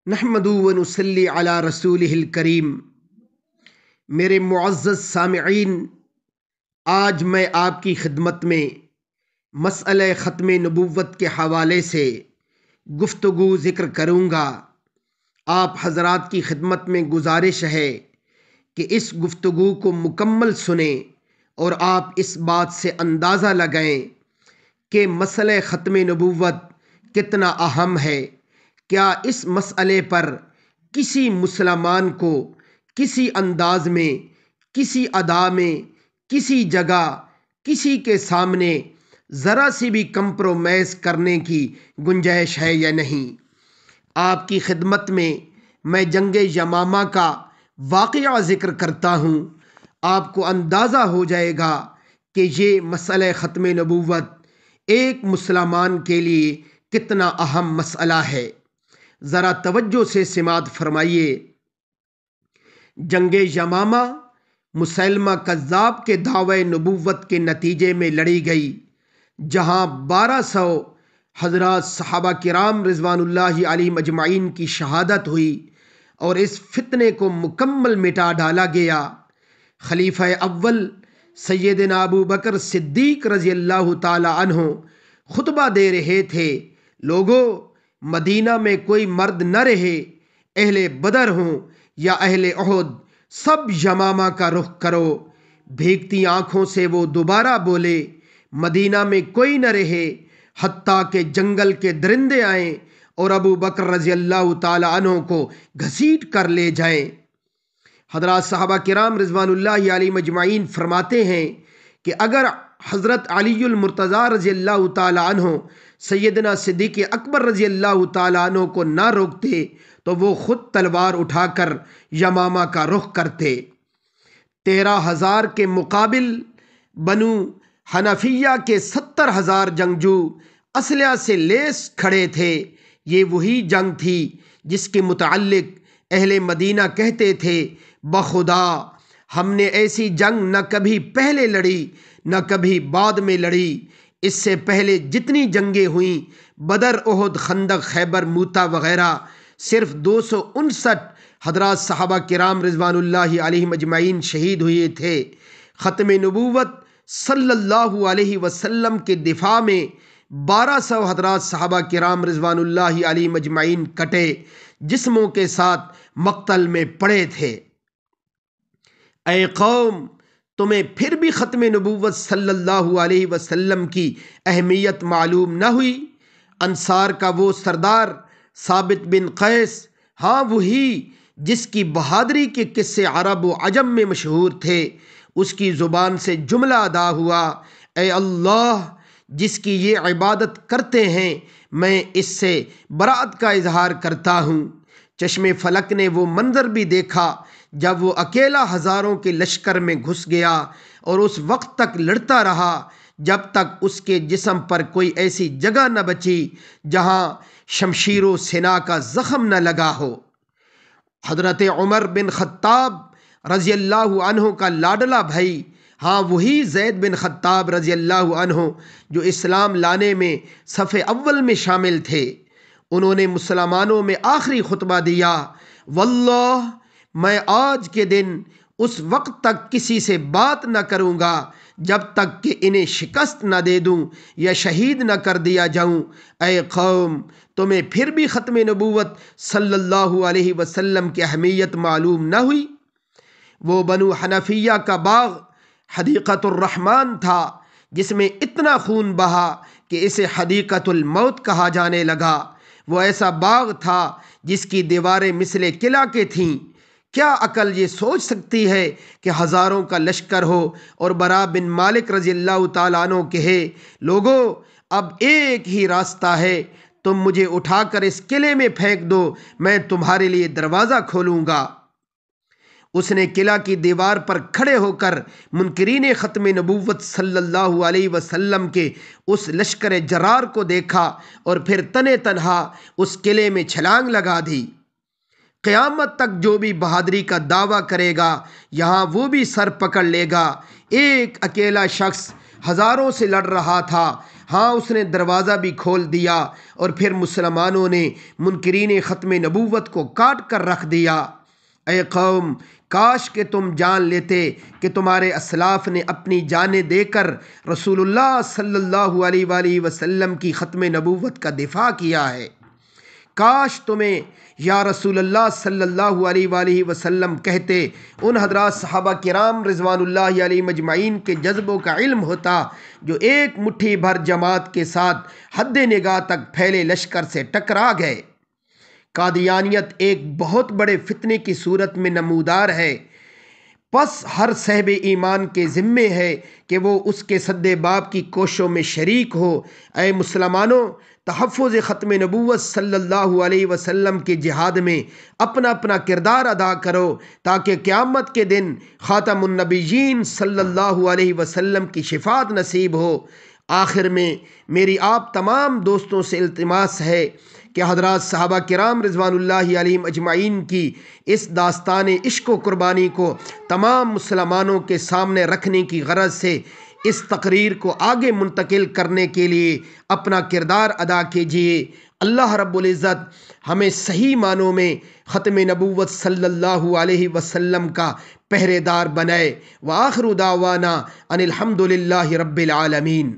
نحمدو و نصلی علی رسولہ الکریم۔ میرے معزز سامعین، آج میں آپ کی خدمت میں مسئلہ ختم نبوت کے حوالے سے گفتگو ذکر کروں گا۔ آپ حضرات کی خدمت میں گزارش ہے کہ اس گفتگو کو مکمل سنیں اور آپ اس بات سے اندازہ لگائیں کہ مسئلہ ختم نبوت کتنا اہم ہے۔ کیا اس مسئلے پر کسی مسلمان کو کسی انداز میں، کسی ادا میں، کسی جگہ، کسی کے سامنے ذرا سی بھی کمپرومائز کرنے کی گنجائش ہے یا نہیں؟ آپ کی خدمت میں جنگ یمامہ کا واقعہ ذکر کرتا ہوں۔ آپ کو اندازہ ہو جائے گا کہ یہ مسئلہ ختم نبوت ایک مسلمان کے لیے کتنا اہم مسئلہ ہے۔ ذرا توجہ سے سماعت فرمائیے۔ جنگ یمامہ مسیلمہ کذاب کے دعوی نبوت کے نتیجے میں لڑی گئی، جہاں 1200 حضرات صحابہ کرام رضوان اللہ علیہم اجمعین کی شہادت ہوئی اور اس فتنے کو مکمل مٹا ڈالا گیا۔ خلیفہ اول سیدنا ابو بکر صدیق رضی اللہ تعالی عنہ خطبہ دے رہے تھے، لوگو مدینہ میں کوئی مرد نہ رہے، اہل بدر ہوں یا اہل احد، سب یمامہ کا رخ کرو۔ بھیگتی آنکھوں سے وہ دوبارہ بولے، مدینہ میں کوئی نہ رہے حتیٰ کہ جنگل کے درندے آئیں اور ابو بکر رضی اللہ تعالی عنہ کو گھسیٹ کر لے جائیں۔ حضرات صحابہ کرام رضوان اللہ علیہم اجمعین فرماتے ہیں کہ اگر حضرت علی المرتضیٰ رضی اللہ تعالی عنہ سیدنا صدیق اکبر رضی اللہ تعالی عنہ کو نہ روکتے تو وہ خود تلوار اٹھا کر یمامہ کا رخ کرتے۔ 13,000 کے مقابل بنو حنفیہ کے 70,000 جنگجو اسلحہ سے لیس کھڑے تھے۔ یہ وہی جنگ تھی جس کے متعلق اہل مدینہ کہتے تھے، بخدا ہم نے ایسی جنگ نہ کبھی پہلے لڑی نہ کبھی بعد میں لڑی۔ اس سے پہلے جتنی جنگیں ہوئیں، بدر، احد، خندق، خیبر، موتا وغیرہ، صرف 259 حضرات صحابہ کرام رضوان اللہ علیہم اجمعین شہید ہوئے تھے۔ ختم نبوت صلی اللہ علیہ وسلم کے دفاع میں 1200 حضرات صحابہ کرام رضوان اللہ علیہم اجمعین کٹے جسموں کے ساتھ مقتل میں پڑے تھے۔ اے قوم، تمہیں پھر بھی ختم نبوت صلی اللہ علیہ وسلم کی اہمیت معلوم نہ ہوئی؟ انصار کا وہ سردار ثابت بن قیس، ہاں وہی جس کی بہادری کے قصے عرب و عجم میں مشہور تھے، اس کی زبان سے جملہ ادا ہوا، اے اللہ جس کی یہ عبادت کرتے ہیں میں اس سے برات کا اظہار کرتا ہوں۔ چشم فلک نے وہ منظر بھی دیکھا جب وہ اکیلا ہزاروں کے لشکر میں گھس گیا اور اس وقت تک لڑتا رہا جب تک اس کے جسم پر کوئی ایسی جگہ نہ بچی جہاں شمشیر و سنا کا زخم نہ لگا ہو۔ حضرت عمر بن خطاب رضی اللہ عنہ کا لاڈلا بھائی، ہاں وہی زید بن خطاب رضی اللہ عنہ جو اسلام لانے میں صف اول میں شامل تھے، انہوں نے مسلمانوں میں آخری خطبہ دیا، واللہ میں آج کے دن اس وقت تک کسی سے بات نہ کروں گا جب تک کہ انہیں شکست نہ دے دوں یا شہید نہ کر دیا جاؤں۔ اے قوم، تمہیں پھر بھی ختم نبوت صلی اللہ علیہ وسلم کی اہمیت معلوم نہ ہوئی؟ وہ بنو حنفیہ کا باغ حدیقۃ الرحمن تھا جس میں اتنا خون بہا کہ اسے حدیقۃ الموت کہا جانے لگا۔ وہ ایسا باغ تھا جس کی دیواریں مثل قلعہ کے تھیں۔ کیا عقل یہ سوچ سکتی ہے کہ ہزاروں کا لشکر ہو اور برا بن مالک رضی اللہ تعالیٰ عنہ کہے، لوگو اب ایک ہی راستہ ہے، تم مجھے اٹھا کر اس قلعے میں پھینک دو، میں تمہارے لیے دروازہ کھولوں گا۔ اس نے قلعہ کی دیوار پر کھڑے ہو کر منکرین ختم نبوت صلی اللہ علیہ وسلم کے اس لشکر جرار کو دیکھا اور پھر تنے تنہا اس قلعے میں چھلانگ لگا دی۔ قیامت تک جو بھی بہادری کا دعویٰ کرے گا یہاں وہ بھی سر پکڑ لے گا۔ ایک اکیلا شخص ہزاروں سے لڑ رہا تھا، ہاں اس نے دروازہ بھی کھول دیا اور پھر مسلمانوں نے منکرین ختم نبوت کو کاٹ کر رکھ دیا۔ اے قوم، کاش کہ تم جان لیتے کہ تمہارے اسلاف نے اپنی جانیں دے کر رسول اللہ صلی اللہ علیہ وآلہ وسلم کی ختم نبوت کا دفاع کیا ہے۔ کاش تمہیں یا رسول اللہ صلی اللہ علیہ وآلہ وسلم کہتے ان حضرات صحابہ کرام رضوان اللہ علیہ مجمعین کے جذبوں کا علم ہوتا جو ایک مٹھی بھر جماعت کے ساتھ حد نگاہ تک پھیلے لشکر سے ٹکرا گئے۔ قادیانیت ایک بہت بڑے فتنے کی صورت میں نمودار ہے، پس ہر صاحب ایمان کے ذمے ہے کہ وہ اس کے سد باب کی کوششوں میں شریک ہو۔ اے مسلمانوں، تحفظ ختم نبوت صلی اللہ علیہ وسلم کے جہاد میں اپنا اپنا کردار ادا کرو تاکہ قیامت کے دن خاتم النبیین صلی اللہ علیہ وسلم کی شفاعت نصیب ہو۔ آخر میں میری آپ تمام دوستوں سے التماس ہے کہ حضرات صحابہ کرام رضوان اللہ علیہم اجمعین کی اس داستان عشق و قربانی کو تمام مسلمانوں کے سامنے رکھنے کی غرض سے اس تقریر کو آگے منتقل کرنے کے لیے اپنا کردار ادا کیجیے۔ اللہ رب العزت ہمیں صحیح معنوں میں ختم نبوت صلی اللہ علیہ وسلم کا پہرے دار بنائے۔ وآخر دعوانا ان الحمد للہ رب العالمین۔